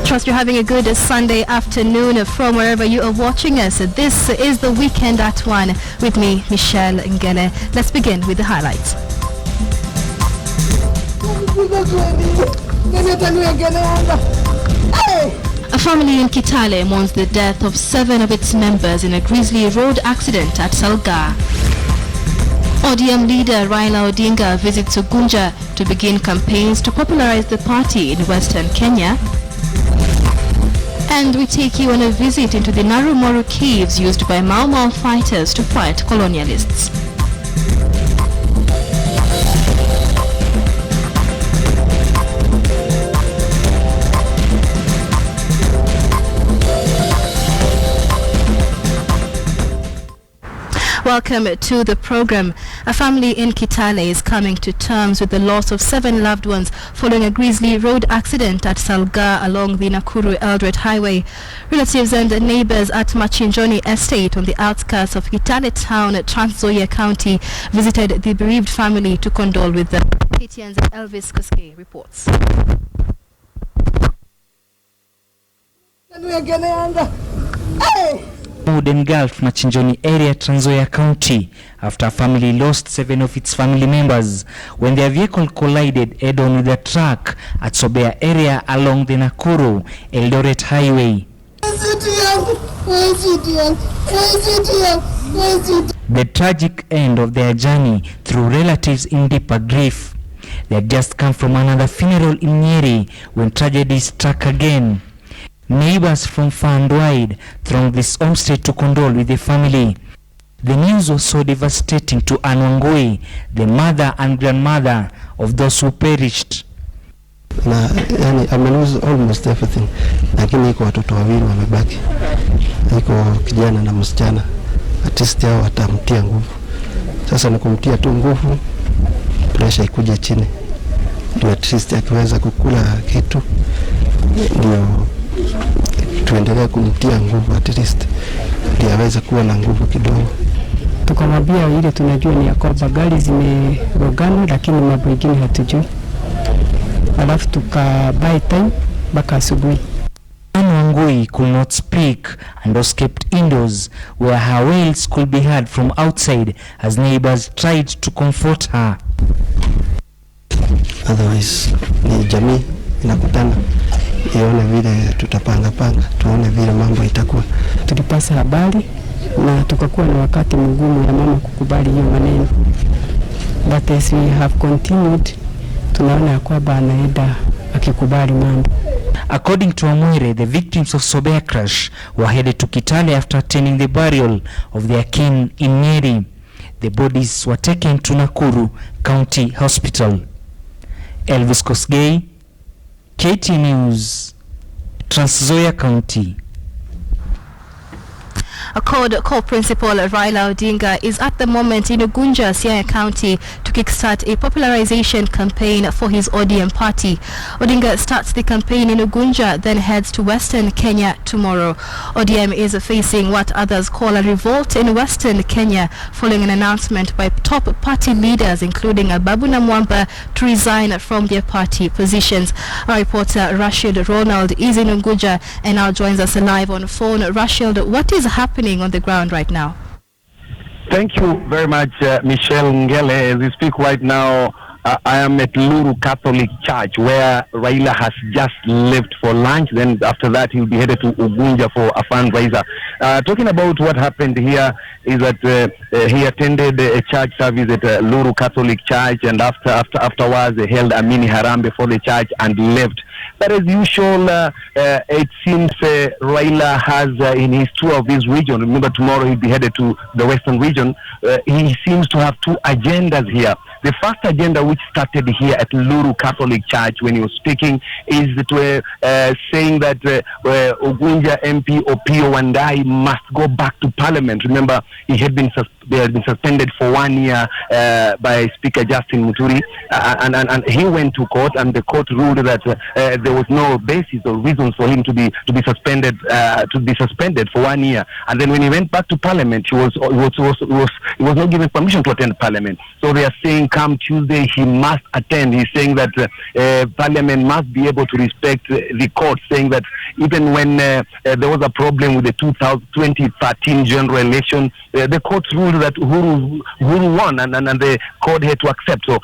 Trust you're having a good Sunday afternoon from wherever you are watching us. This is the Weekend at 1 with me, Michelle Ngele. Let's begin with the highlights. A family in Kitale mourns the death of 7 of its members in a grisly road accident at Salga. ODM leader Raila Odinga visits Ugunja to begin campaigns to popularize the party in Western Kenya. And we take you on a visit into the Narumoru caves used by Mau Mau fighters to fight colonialists. Welcome to the program. A family in Kitale is coming to terms with the loss of 7 loved ones following a grisly road accident at Salga along the Nakuru-Eldoret Highway. Relatives and neighbors at Machinjoni Estate on the outskirts of Kitale Town, Trans Nzoia County, visited the bereaved family to condole with them. KTN's Elvis Koske reports. Mood engulfed Machinjoni area, Trans Nzoia County, after a family lost 7 of its family members when their vehicle collided head-on with a truck at Sobea area along the Nakuru-Eldoret Highway. The tragic end of their journey threw relatives in deeper grief. They had just come from another funeral in Nyeri when tragedy struck again. Neighbors from far and wide thronged this homestead to condole with the family. The news was so devastating to Ann Wangui, the mother and grandmother of those who perished. I lose almost everything. Lakini iko watoto wawili wamebaki. Iko kijana na msichana. At least hao watamtia nguvu. Sasa ni kumtia tu nguvu, pressure ikuje chini. Ndio at least akiweza kukula kitu ndio tuendelee kumtia nguvu, at least ndio aweze kuwa na nguvu kidogo. Tukamwambia ile tunajua ni ya kwamba gari zimerogana, lakini mambo mengine hatujui. Alafu tukabuy time mpaka asubuhi. Ann Wangui could not speak and was kept indoors where her wails could be heard from outside as neighbors tried to comfort her. Otherwise ni jamii inakutana ione vile tutapanga tuone vile mambo itakuwa. Tulipasa habari na tukakuwa na wakati mgumu ya mama kukubali hiyo maneno. But as we have continued, tunaona kwamba anaenda akikubali mambo. According to Amwire, the victims of Sobea crash were headed to Kitale after attending the burial of their kin in Nyeri. The bodies were taken to Nakuru County Hospital. Elvis Koske, KT News, Trans Nzoia County. A core principal Raila Odinga is at the moment in Ugunja, Siaya County, to kickstart a popularization campaign for his ODM party. Odinga starts the campaign in Ugunja, then heads to Western Kenya tomorrow. ODM is facing what others call a revolt in Western Kenya following an announcement by top party leaders, including Ababu Namwamba, to resign from their party positions. Our reporter Rashid Ronald is in Ugunja and now joins us live on phone. Rashid, what is happening on the ground right now? Thank you very much, Michelle Ngele. As we speak right now, I am at Luru Catholic Church, where Raila has just left for lunch. Then after that, he'll be headed to Ugunja for a fundraiser. Talking about what happened here is that he attended a church service at Luru Catholic Church, and afterwards they held a mini haram before the church and left. But as usual, it seems Raila has in his tour of this region, remember tomorrow he'll be headed to the Western region, he seems to have 2 agendas here. The first agenda, which started here at Luru Catholic Church when he was speaking, is to, saying that Ugunja MP Opiyo Wandayi must go back to Parliament. Remember, they had been suspended for 1 year by Speaker Justin Muturi, and he went to court, and the court ruled that there was no basis or reasons for him to be suspended for 1 year. And then when he went back to Parliament, he was not given permission to attend Parliament. So they are saying come Tuesday, he must attend. He's saying that Parliament must be able to respect the court, saying that even when there was a problem with the 2013 general election, the court ruled that Uhuru won, and the court had to accept. So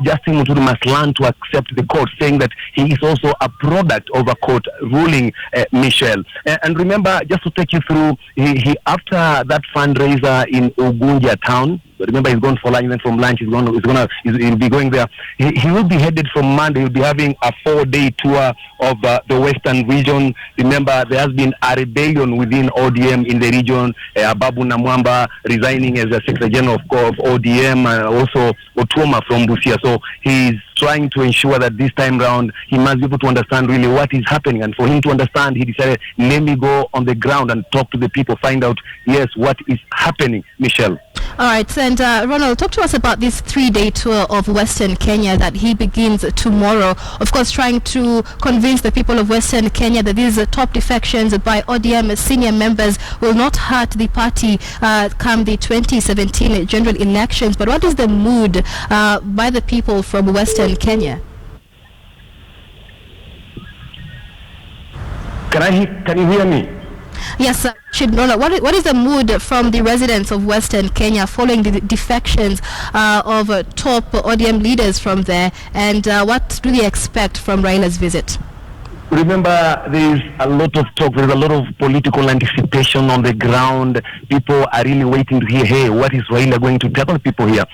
Justin Muturi must learn to accept the court, saying that he is also a product of a court ruling, Michelle. And remember, just to take you through, he after that fundraiser in Ugunja town, remember he's gone for lunch, and then from lunch he'll be going there. He will be headed from Monday. He'll be having a 4-day tour of the Western region. Remember, there has been a rebellion within ODM in the region. Babu Namwamba resigning as the Secretary General of ODM, also Otuoma from Busia. So he's trying to ensure that this time round he must be able to understand really what is happening. And for him to understand, he decided, let me go on the ground and talk to the people, find out, yes, what is happening, Michelle. All right, and Ronald, talk to us about this 3-day tour of Western Kenya that he begins tomorrow. Of course, trying to convince the people of Western Kenya that these top defections by ODM senior members will not hurt the party come the 2017 general elections. But what is the mood by the people from Western Kenya? Can you hear me? Yes, Ronald, what is the mood from the residents of Western Kenya following the defections of top ODM leaders from there, and what do they expect from Raila's visit? Remember, there's a lot of talk, there's a lot of political anticipation on the ground. People are really waiting to hear, hey, what is Raila going to tell people here?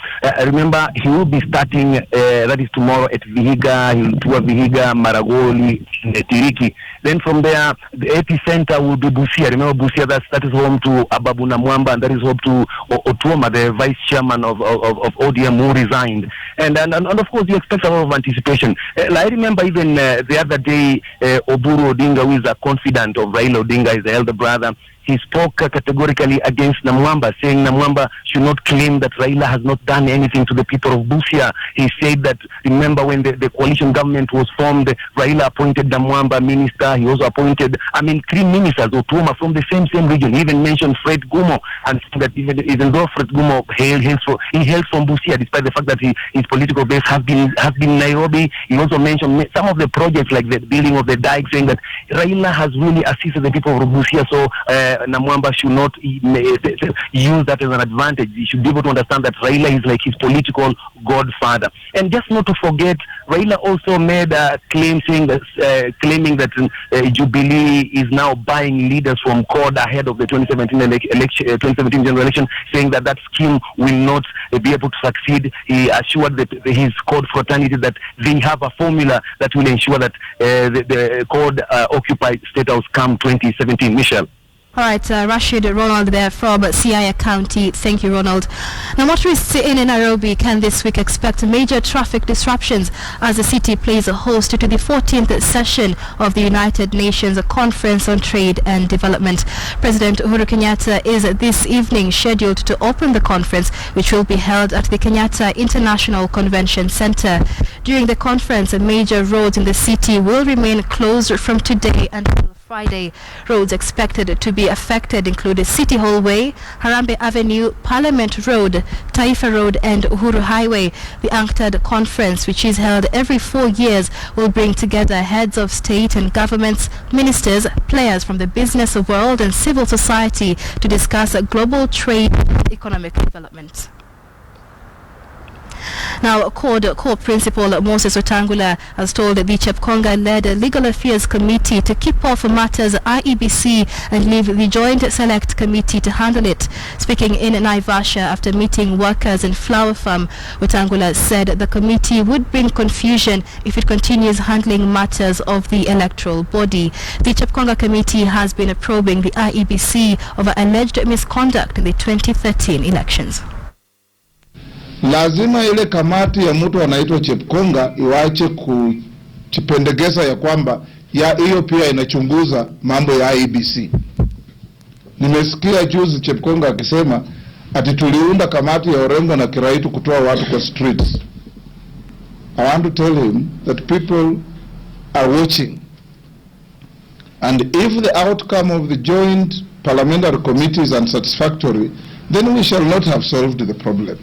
Remember, he will be starting, that is tomorrow, at Vihiga. He'll tour Vihiga, Maragoli, Tiriki. Then from there, the epicenter will be Busia. Remember, Busia, that is home to Babu Namwamba, and that is home to Otuoma, the vice chairman of ODM, who resigned. And of course, you expect a lot of anticipation. I remember even the other day, Oburu Odinga, who is a confidant of Raila Odinga, is the elder brother, he spoke categorically against Namwamba, saying Namwamba should not claim that Raila has not done anything to the people of Busia. He said that, remember when the coalition government was formed, Raila appointed Namwamba minister. He also appointed, 3 ministers, Otuoma, from the same region. He even mentioned Fred Gumo, and that even though Fred Gumo hails from Busia, despite the fact that his political base has been Nairobi. He also mentioned some of the projects like the building of the dike, saying that Raila has really assisted the people of Busia. So Namwamba should not use that as an advantage. He should be able to understand that Raila is like his political godfather. And just not to forget, Raila also made a claim saying that, claiming that Jubilee is now buying leaders from CORD ahead of the 2017 general election, saying that scheme will not be able to succeed. He assured his CORD fraternity that they have a formula that will ensure that the CORD occupy State House come 2017. Michelle. All right, Rashid Ronald there from Siaya County. Thank you, Ronald. Now, motorists in Nairobi can this week expect major traffic disruptions as the city plays host to the 14th session of the United Nations Conference on Trade and Development. President Uhuru Kenyatta is this evening scheduled to open the conference, which will be held at the Kenyatta International Convention Center. During the conference, major roads in the city will remain closed from today until Friday. Roads expected to be affected include City Hall Way, Harambee Avenue, Parliament Road, Taifa Road and Uhuru Highway. The UNCTAD conference, which is held every 4 years, will bring together heads of state and governments, ministers, players from the business world and civil society to discuss global trade and economic development. Now, core principal Moses Wetangula has told the Chepkonga-led Legal Affairs Committee to keep off matters IEBC and leave the Joint Select Committee to handle it. Speaking in Naivasha after meeting workers in Flower Farm, Wetangula said the committee would bring confusion if it continues handling matters of the electoral body. The Chepkonga Committee has been probing the IEBC over alleged misconduct in the 2013 elections. Lazima ile kamati ya mtu anaitwa Chepkonga iwache kujipendekeza ya kwamba hiyo pia inachunguza mambo ya IEBC. Nimesikia juzi Chepkonga akisema ati tuliunda kamati ya Orengo na Kiraitu kutoa watu kwa streets. I want to tell him that people are watching. And if the outcome of the joint parliamentary committee is unsatisfactory, then we shall not have solved the problem.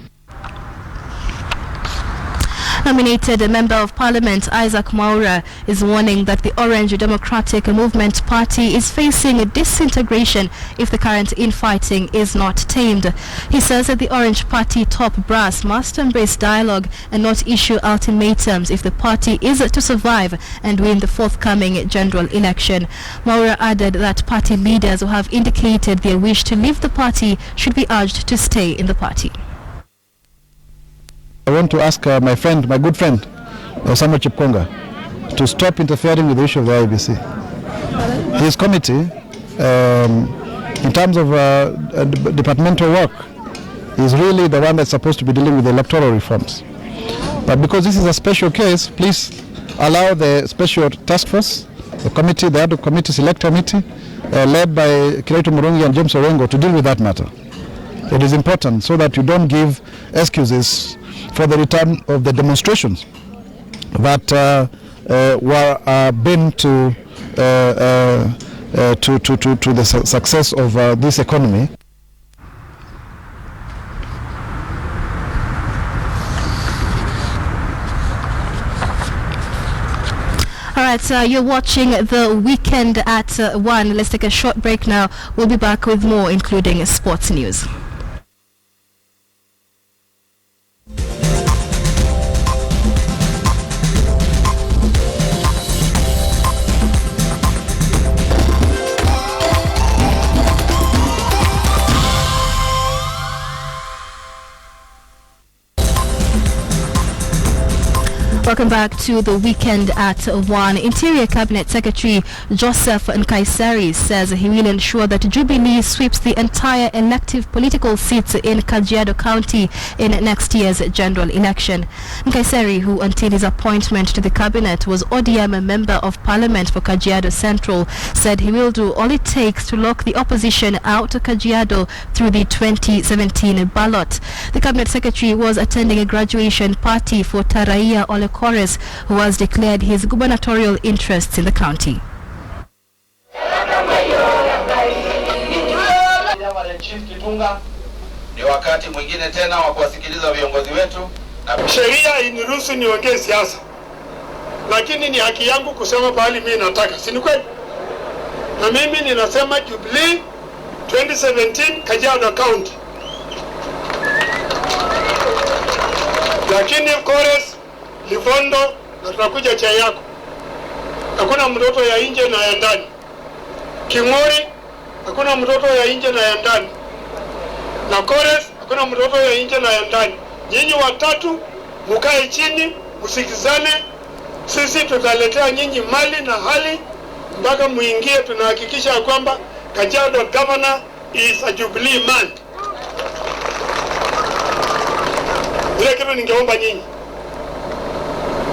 Nominated Member of Parliament Isaac Mwaura is warning that the Orange Democratic Movement Party is facing a disintegration if the current infighting is not tamed. He says that the Orange Party top brass must embrace dialogue and not issue ultimatums if the party is to survive and win the forthcoming general election. Mwaura added that party leaders who have indicated their wish to leave the party should be urged to stay in the party. I want to ask my good friend, Samuel Chepkonga, to stop interfering with the issue of the IEBC. His committee, in terms of departmental work, is really the one that's supposed to be dealing with the electoral reforms. But because this is a special case, please allow the special task force, the committee, the other committee, select committee, led by Kiraitu Murungi and James Orengo, to deal with that matter. It is important so that you don't give excuses for the return of the demonstrations that were been to the success of this economy. All right, you're watching The Weekend at 1. Let's take a short break now. We'll be back with more, including sports news. Welcome back to The Weekend at 1. Interior Cabinet Secretary Joseph Nkaiseri says he will ensure that Jubilee sweeps the entire elective political seats in Kajiado County in next year's general election. Nkaiseri, who until his appointment to the cabinet was ODM a member of Parliament for Kajiado Central, said he will do all it takes to lock the opposition out of Kajiado through the 2017 ballot. The Cabinet Secretary was attending a graduation party for Taraia Ole Kores, who has declared his gubernatorial interests in the county. Ni wakati mwingine tena wa kuwasikiliza viongozi wetu. Sheria iniruhusu niongee siasa, lakini ni haki yangu kusema pahali mimi nataka, si ni kweli? Na mimi ninasema Jubilee 2017 Kajiado County. Lakini Kores, Livondo, na tunakuja chai yako. Hakuna mtoto ya nje na ya ndani. Kingori, hakuna mtoto ya nje na ya ndani. Na Kores, hakuna mtoto ya nje na ya ndani. Nyinyi watatu mukae chini, msikizane. Sisi tutaletea nyinyi mali na hali mpaka muingie. Tunahakikisha kwamba Kajiado governor is a Jubilee man. Ile kitu ningeomba nyinyi,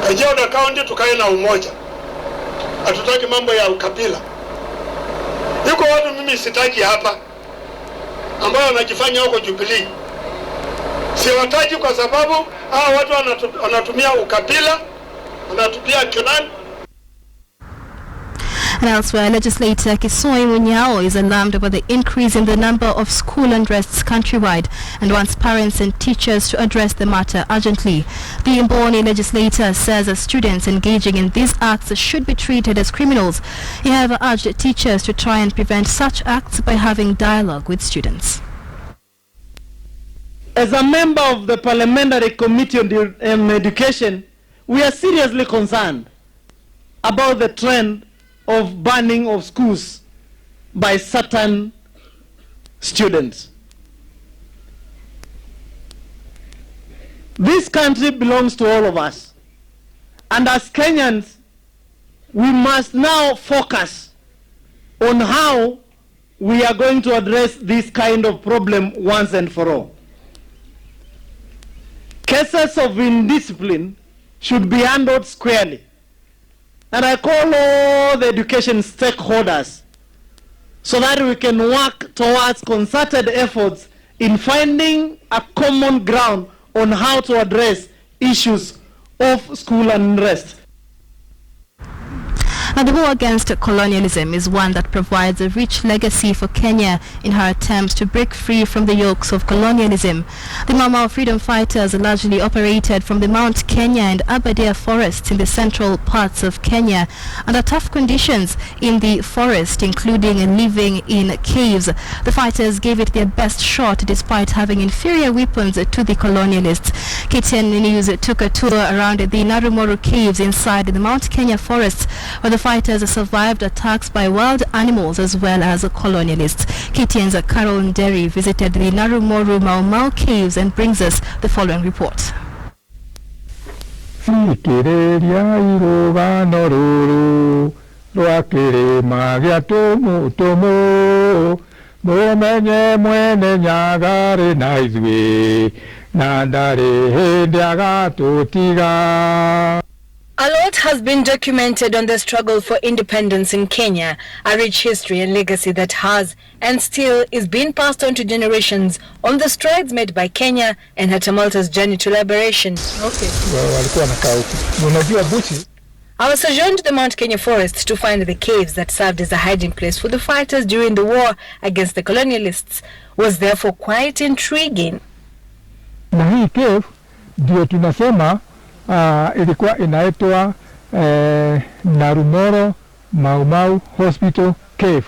Kajiado County tukae na umoja. Hatutaki mambo ya ukabila. Yuko watu mimi sitaki hapa ambao wanajifanya huko Jubilee. Siwataki kwa sababu hawa watu wanatumia ukabila, wanatumia clan. And elsewhere, legislator Kisoi Munyao is alarmed about the increase in the number of school unrests countrywide and wants parents and teachers to address the matter urgently. The Mboni legislator says that students engaging in these acts should be treated as criminals. He however urged teachers to try and prevent such acts by having dialogue with students. As a member of the Parliamentary Committee on Education, we are seriously concerned about the trend of banning of schools by certain students. This country belongs to all of us, and as Kenyans we must now focus on how we are going to address this kind of problem once and for all. Cases of indiscipline should be handled squarely. And I call all the education stakeholders so that we can work towards concerted efforts in finding a common ground on how to address issues of school unrest. Now, the war against colonialism is one that provides a rich legacy for Kenya in her attempts to break free from the yokes of colonialism. The Mau Mau freedom fighters largely operated from the Mount Kenya and Aberdare forests in the central parts of Kenya under tough conditions in the forest, including living in caves. The fighters gave it their best shot despite having inferior weapons to the colonialists. KTN News took a tour around the Narumoru caves inside the Mount Kenya forests, where the fighters survived attacks by wild animals as well as colonialists. KTN's Carol Nderi visited the Narumoru Mau Mau caves and brings us the following report. A lot has been documented on the struggle for independence in Kenya, a rich history and legacy that has and still is being passed on to generations on the strides made by Kenya and her tumultuous journey to liberation. Our sojourn to the Mount Kenya forest to find the caves that served as a hiding place for the fighters during the war against the colonialists was therefore quite intriguing. Na hii cave ndio tunasema ilikuwa inaitwa Narumoru Mau Mau Hospital Cave.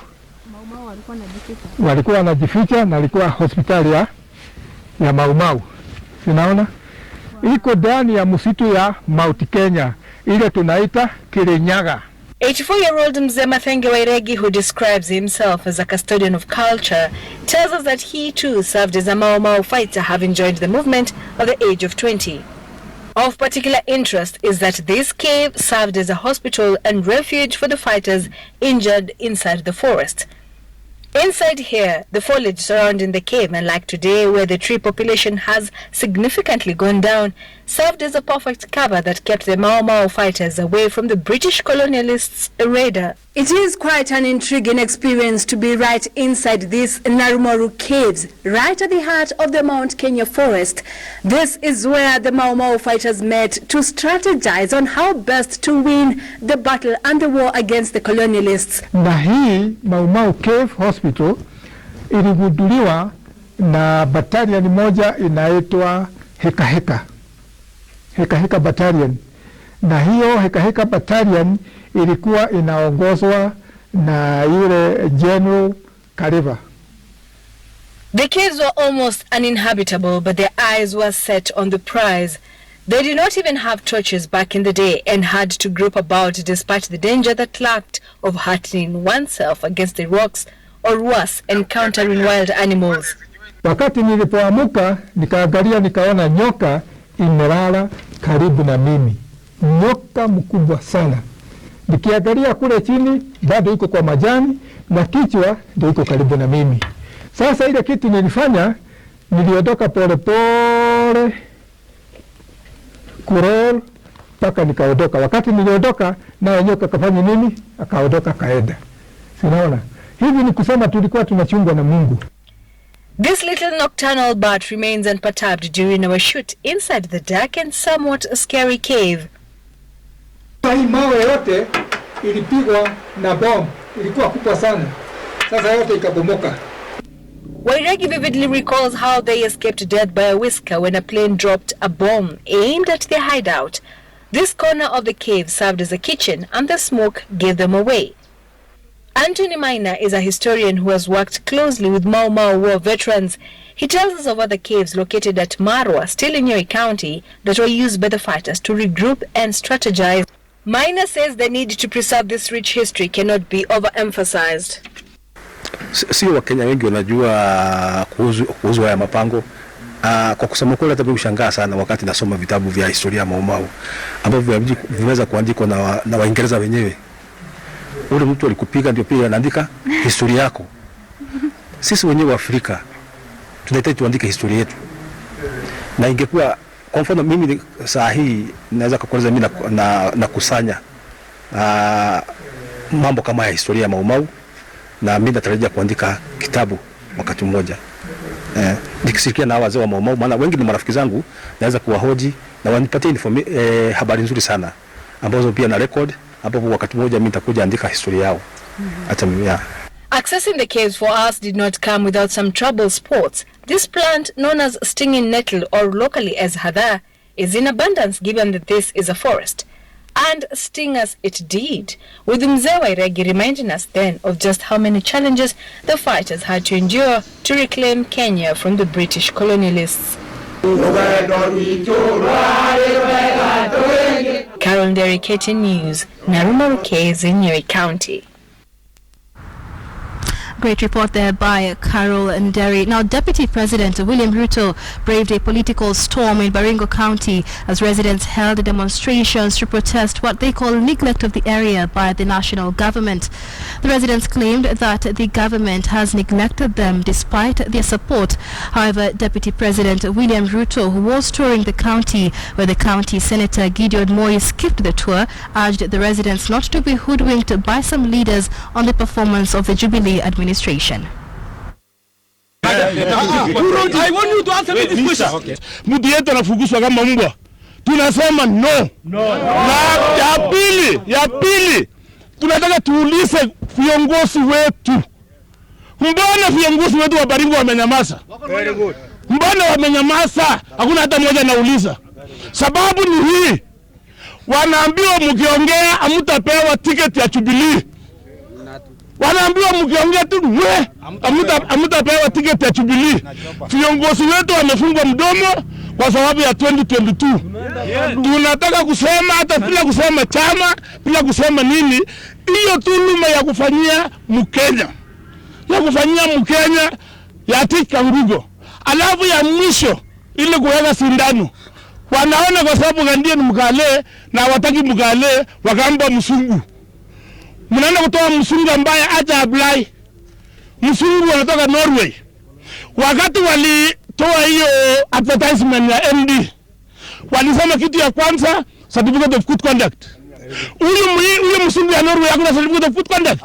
Walikuwa wanajificha na ilikuwa hospitali ya Mau Mau. Unaona? Iko ndani ya msitu ya Mount Kenya, ile tunaita Kirinyaga. 84-year-old Mzee Mathenge Wairegi, who describes himself as a custodian of culture, tells us that he too served as a Mau Mau fighter, having joined the movement at the age of 20. Of particular interest is that this cave served as a hospital and refuge for the fighters injured inside the forest. Inside here, the foliage surrounding the cave, unlike today where the tree population has significantly gone down, served as a perfect cover that kept the Mau Mau fighters away from the British colonialists' radar. It is quite an intriguing experience to be right inside these Narumoru caves, right at the heart of the Mount Kenya forest. This is where the Mau Mau fighters met to strategize on how best to win the battle and the war against the colonialists. Na hii Mau Mau Cave Hospital iligunduliwa na battalion moja inaitwa Heka Heka. Heka Heka Battalion. Na hiyo Heka Heka Battalion ilikuwa inaongozwa na yule General Kariva. The caves were almost uninhabitable, but their eyes were set on the prize. They did not even have torches back in the day and had to grope about despite the danger that lurked of hurting oneself against the rocks or worse, encountering wild animals. Wakati nilipoamuka nikaangalia nikaona nyoka imelala karibu na mimi. Nyoka mkubwa sana. Nikiangalia kule chini bado iko kwa majani na kichwa ndio iko karibu na mimi. Sasa ile kitu nilifanya, niliondoka pole pole kurol mpaka nikaondoka. Wakati niliondoka na nyoka kafanya nini? Akaondoka kaenda. Sinaona. Hivi ni kusema tulikuwa tunachungwa na Mungu. This little nocturnal bat remains unperturbed during our shoot inside the dark and somewhat scary cave. Hii mawe yote ilipigwa na bomb, ilikuwa kubwa sana. Sasa yote ikabomoka. Wairegi vividly recalls how they escaped death by a whisker when a plane dropped a bomb aimed at their hideout. This corner of the cave served as a kitchen and the smoke gave them away. Anthony Maina is a historian who has worked closely with Mau Mau war veterans. He tells us of other caves located at Marwa, still in Nyeri County, that were used by the fighters to regroup and strategize. Maina says the need to preserve this rich history cannot be overemphasized. Sio Wakenya wengi wanajua kuhusu haya mapango. Kwa kusema kweli hata ushangaa sana wakati nasoma vitabu vya historia ya Mau Mau ambavyo vimeweza kuandikwa na Waingereza wenyewe. Ule mtu alikupiga ndio pia anaandika historia yako. Sisi wenyewe wa Afrika tunahitaji tuandike historia yetu. Na ingekuwa kwa mfano mimi saa hii naweza kukueleza mimi na kusanya mambo kama ya historia ya Mau Mau, na mimi natarajia kuandika kitabu wakati mmoja. Nikishirikiana na wazee wa Mau Mau, maana wengi ni marafiki zangu, naweza kuwahoji na wanipatie habari nzuri sana ambazo pia na record ambapo wakati mmoja mimi nitakuja andika historia yao. Hata mimi. Accessing the caves for us did not come without some trouble spots. This plant, known as stinging nettle or locally as hadar, is in abundance given that this is a forest. And sting us it did, with Mzee Wairegi reminding us then of just how many challenges the fighters had to endure to reclaim Kenya from the British colonialists. Carol Derry, KTN News, Nairobi Caves in Nyeri County. Great report there by Carol and Derry. Now, Deputy President William Ruto braved a political storm in Baringo County as residents held demonstrations to protest what they call neglect of the area by the national government. The residents claimed that the government has neglected them despite their support. However, Deputy President William Ruto, who was touring the county where the county Senator Gideon Moi skipped the tour, urged the residents not to be hoodwinked by some leaders on the performance of the Jubilee administration. I want you to answer me this question. Mtu yetu anafuguswa kama mbwa. Tunasema no. Na ya pili tunataka tuulize viongozi wetu. Mbona viongozi wetu wa Baringo wamenyamaza? Very good. Mbona wamenyamaza? Hakuna hata mmoja anauliza. Sababu ni hii. Wanaambiwa mkiongea hamtapewa tiketi ya Jubilee. Wanaambiwa mkiongea tu hamtapewa tiketi ya Jubilee. Viongozi wetu wamefungwa mdomo kwa sababu ya 2022. Tunataka kusema hata bila kusema chama, bila kusema nini, hiyo tuluma ya kufanyia Mkenya. Ya kufanyia Mkenya ya tika ngugo. Alafu ya mwisho ile kuweka sindano. Wanaona kwa sababu Gandhi ni Mkale na hawataki Mkale wakamba msungu. Mnaenda kutoa msungu ambaye acha apply. Msungu wanatoka Norway. Wakati walitoa hiyo advertisement ya MD, walisema kitu ya kwanza, certificate of good conduct. Huyu msungu ya Norway hakuna certificate of good conduct.